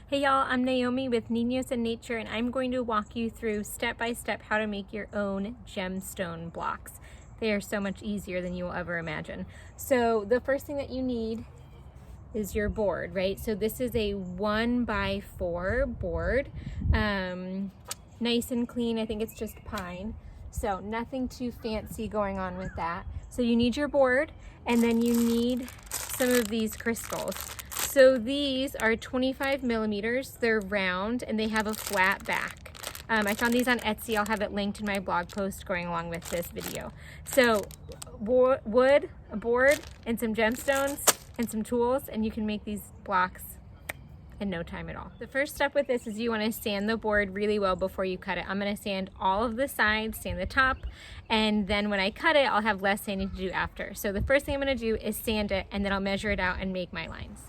Hey y'all, I'm Naomi with Niños in Nature, and I'm going to walk you through step by step how to make your own gemstone blocks. They are so much easier than you will ever imagine. So the first thing that you need is your board, right? So this is a 1x4 board, nice and clean. I think it's just pine, so nothing too fancy going on with that. So you need your board, and then you need some of these crystals. So these are 25 millimeters, they're round, and they have a flat back. I found these on Etsy. I'll have it linked in my blog post going along with this video. So wood, a board, and some gemstones, and some tools, and you can make these blocks in no time at all. The first step with this is you want to sand the board really well before you cut it. I'm going to sand all of the sides, sand the top, and then when I cut it, I'll have less sanding to do after. So the first thing I'm going to do is sand it, and then I'll measure it out and make my lines.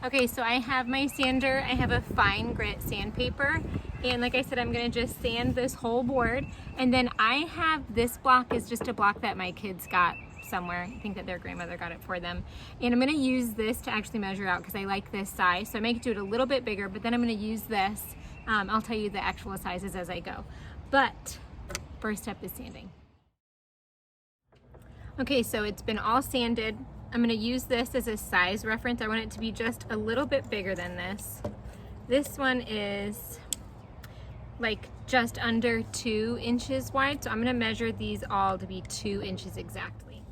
Okay, so I have my sander. I have a fine grit sandpaper, and like I said, I'm gonna just sand this whole board. And then I have this block is just a block that my kids got somewhere. I think that their grandmother got it for them. And I'm gonna use this to actually measure out because I like this size. So I might do it a little bit bigger, but then I'm gonna use this. I'll tell you the actual sizes as I go. But first step is sanding. Okay, so it's been all sanded. I'm going to use this as a size reference. I want it to be just a little bit bigger than this. This one is like just under 2 inches wide, so I'm going to measure these all to be 2 inches exactly.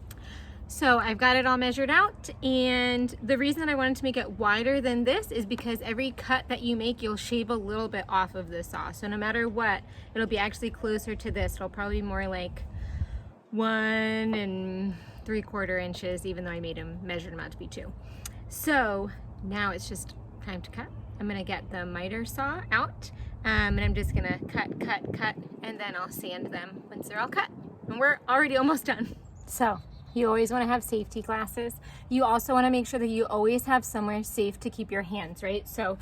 So I've got it all measured out, and the reason I wanted to make it wider than this is because every cut that you make, you'll shave a little bit off of the saw. So no matter what, it'll be actually closer to this. It'll probably be more like 1 3/4 inches, even though I made them, measured them out to be 2. So now it's just time to cut. I'm gonna get the miter saw out, and I'm just gonna cut, and then I'll sand them once they're all cut. And we're already almost done. So you always wanna have safety glasses. You also wanna make sure that you always have somewhere safe to keep your hands, right? So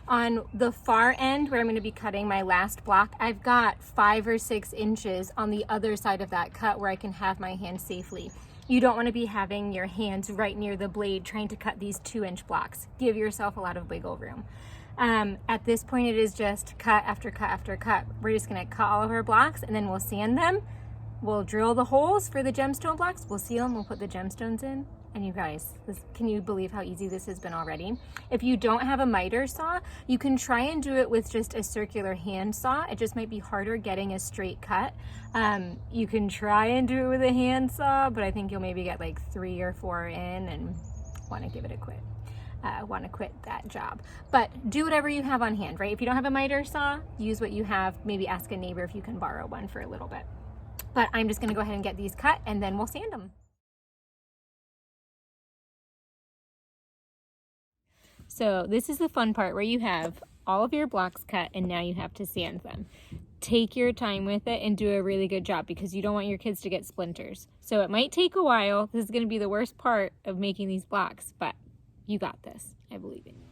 on the far end where I'm going to be cutting my last block, I've got 5 or 6 inches on the other side of that cut where I can have my hands safely. You don't want to be having your hands right near the blade trying to cut these 2-inch blocks. Give yourself a lot of wiggle room. At this point, it is just cut after cut after cut. We're just going to cut all of our blocks, and then we'll sand them. We'll drill the holes for the gemstone blocks. We'll seal them. We'll put the gemstones in. And you guys, can you believe how easy this has been already? If you don't have a miter saw, you can try and do it with just a circular hand saw. It just might be harder getting a straight cut. You can try and do it with a hand saw, but I think you'll maybe get like 3 or 4 in and want to give it a quit. Want to quit that job. But do whatever you have on hand, right? If you don't have a miter saw, use what you have. Maybe ask a neighbor if you can borrow one for a little bit. But I'm just going to go ahead and get these cut, and then we'll sand them. So this is the fun part where you have all of your blocks cut and now you have to sand them. Take your time with it and do a really good job because you don't want your kids to get splinters. So it might take a while. This is going to be the worst part of making these blocks, but you got this. I believe in you.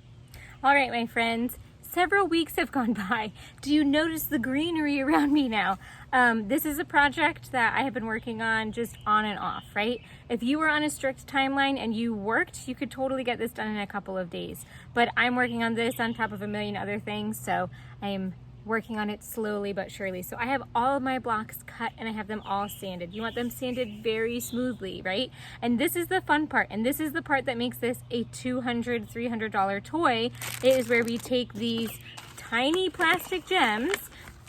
All right, my friends. Several weeks have gone by. Do you notice the greenery around me now? This is a project that I have been working on just on and off, right? If you were on a strict timeline and you worked, you could totally get this done in a couple of days. But I'm working on this on top of a million other things, so I am working on it slowly but surely. So I have all of my blocks cut and I have them all sanded. You want them sanded very smoothly, right? And this is the fun part, and this is the part that makes this a $200, $300 toy. It is where we take these tiny plastic gems.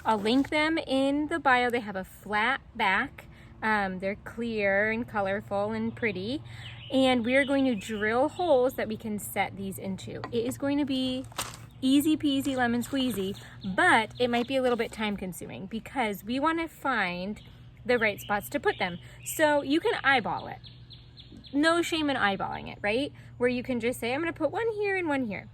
I'll link them in the bio. They have a flat back. They're clear and colorful and pretty. And we are going to drill holes that we can set these into. It is going to be easy peasy lemon squeezy, but it might be a little bit time consuming because we want to find the right spots to put them. So you can eyeball it. No shame in eyeballing it, right? Where you can just say, I'm going to put one here and one here.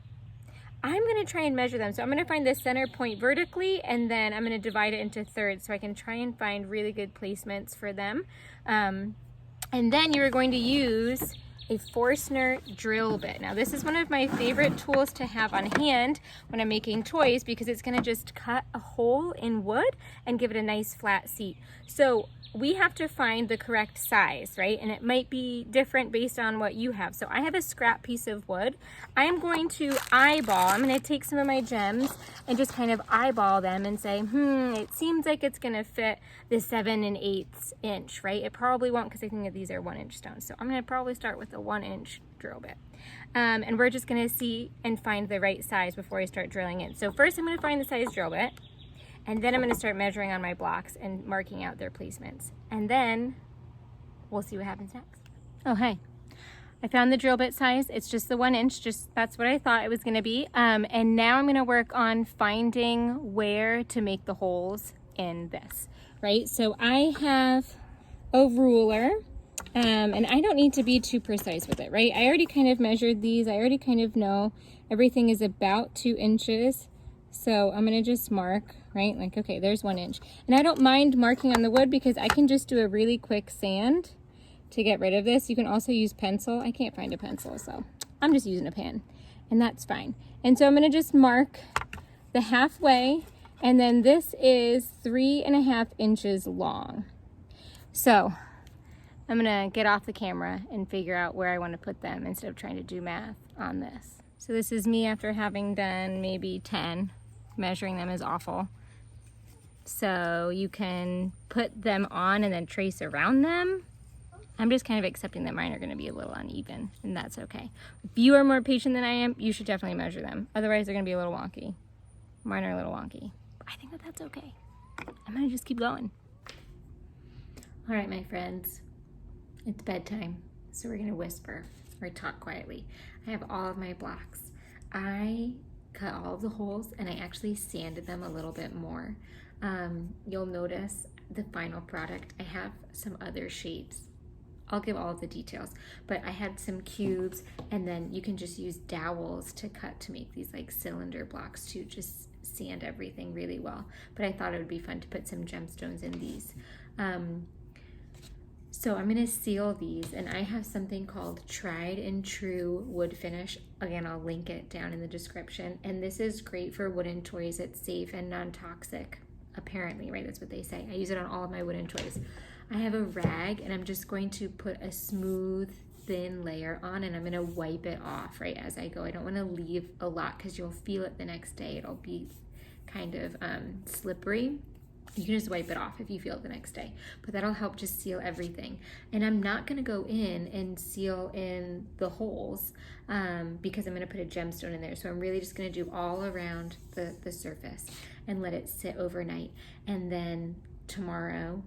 I'm going to try and measure them. So I'm going to find the center point vertically, and then I'm going to divide it into thirds so I can try and find really good placements for them. And then you're going to use a Forstner drill bit. Now this is one of my favorite tools to have on hand when I'm making toys because it's gonna just cut a hole in wood and give it a nice flat seat. So we have to find the correct size, right? And it might be different based on what you have. So I have a scrap piece of wood. I am going to eyeball, I'm gonna take some of my gems and just kind of eyeball them and say, it seems like it's gonna fit the 7 1/8 inch, right? It probably won't, because I think that these are 1-inch stones. So I'm gonna probably start with a 1-inch drill bit. And we're just gonna see and find the right size before I start drilling in. So first I'm gonna find the size drill bit. And then I'm going to start measuring on my blocks and marking out their placements. And then we'll see what happens next. Oh, hi. I found the drill bit size. It's just the 1 inch. That's what I thought it was going to be. And now I'm going to work on finding where to make the holes in this, right? So I have a ruler, and I don't need to be too precise with it, right? I already kind of measured these. I already kind of know everything is about 2 inches. So I'm going to just mark, right? Like, okay, there's 1 inch. And I don't mind marking on the wood because I can just do a really quick sand to get rid of this. You can also use pencil. I can't find a pencil, so I'm just using a pen, and that's fine. And so I'm going to just mark the halfway, and then this is 3.5 inches long. So I'm going to get off the camera and figure out where I want to put them instead of trying to do math on this. So this is me after having done maybe 10. Measuring them is awful. So you can put them on and then trace around them. I'm just kind of accepting that mine are going to be a little uneven, and that's okay. If you are more patient than I am, you should definitely measure them. Otherwise, they're going to be a little wonky. Mine are a little wonky. I think that that's okay. I'm going to just keep going. All right, my friends. It's bedtime, so we're going to whisper or talk quietly. I have all of my blocks. I cut all of the holes, and I actually sanded them a little bit more. You'll notice the final product. I have some other shapes. I'll give all of the details, but I had some cubes, and then you can just use dowels to cut to make these like cylinder blocks to just sand everything really well. But I thought it would be fun to put some gemstones in these. So I'm going to seal these, and I have something called Tried and True Wood Finish. Again, I'll link it down in the description. And this is great for wooden toys. It's safe and non-toxic, apparently, right? That's what they say. I use it on all of my wooden toys. I have a rag, and I'm just going to put a smooth, thin layer on, and I'm going to wipe it off, right, as I go. I don't want to leave a lot because you'll feel it the next day. It'll be kind of slippery. You can just wipe it off if you feel it the next day, but that'll help just seal everything. And I'm not going to go in and seal in the holes because I'm going to put a gemstone in there. So I'm really just going to do all around the surface and let it sit overnight. And then tomorrow,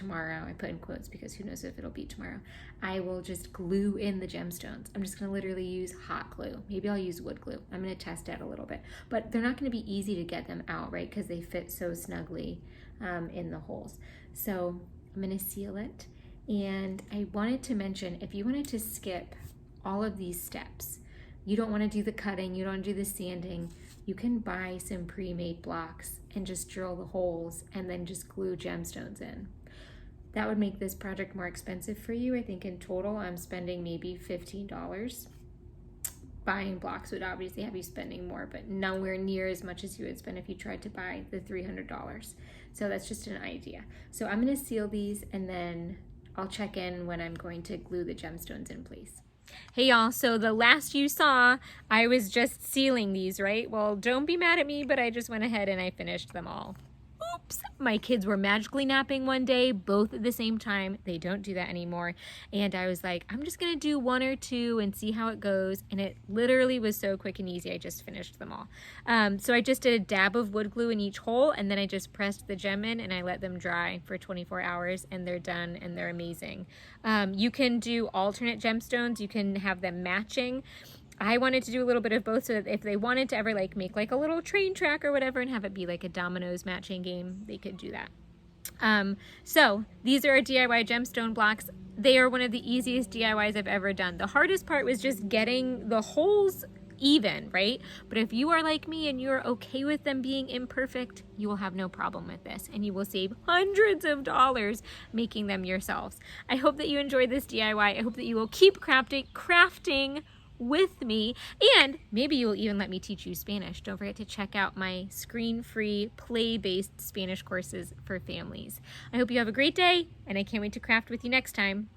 I put in quotes because who knows if it'll be tomorrow, I will just glue in the gemstones. I'm just going to literally use hot glue. Maybe I'll use wood glue. I'm going to test it a little bit, but they're not going to be easy to get them out, right? Because they fit so snugly in the holes. So I'm going to seal it. And I wanted to mention, if you wanted to skip all of these steps, you don't want to do the cutting, you don't want to do the sanding, you can buy some pre-made blocks and just drill the holes and then just glue gemstones in. That would make this project more expensive for you. I think in total I'm spending maybe $15. Buying blocks would obviously have you spending more, but nowhere near as much as you would spend if you tried to buy the $300. So that's just an idea. So I'm going to seal these, and then I'll check in when I'm going to glue the gemstones in place. Hey y'all, so the last you saw, I was just sealing these, right? Well, don't be mad at me, but I just went ahead and I finished them all. Oops, my kids were magically napping one day, both at the same time. They don't do that anymore. And I was like, I'm just gonna do 1 or 2 and see how it goes. And it literally was so quick and easy. I just finished them all. So I just did a dab of wood glue in each hole, and then I just pressed the gem in and I let them dry for 24 hours, and they're done and they're amazing. You can do alternate gemstones. You can have them matching. I wanted to do a little bit of both, so that if they wanted to ever like make like a little train track or whatever and have it be like a dominoes matching game, they could do that. So these are our DIY gemstone blocks. They are one of the easiest DIYs I've ever done. The hardest part was just getting the holes even, right? But if you are like me and you're okay with them being imperfect, you will have no problem with this, and you will save hundreds of dollars making them yourselves. I hope that you enjoyed this DIY. I hope that you will keep crafting with me, and maybe you'll even let me teach you Spanish. Don't forget to check out my screen-free, play-based Spanish courses for families. I hope you have a great day, and I can't wait to craft with you next time.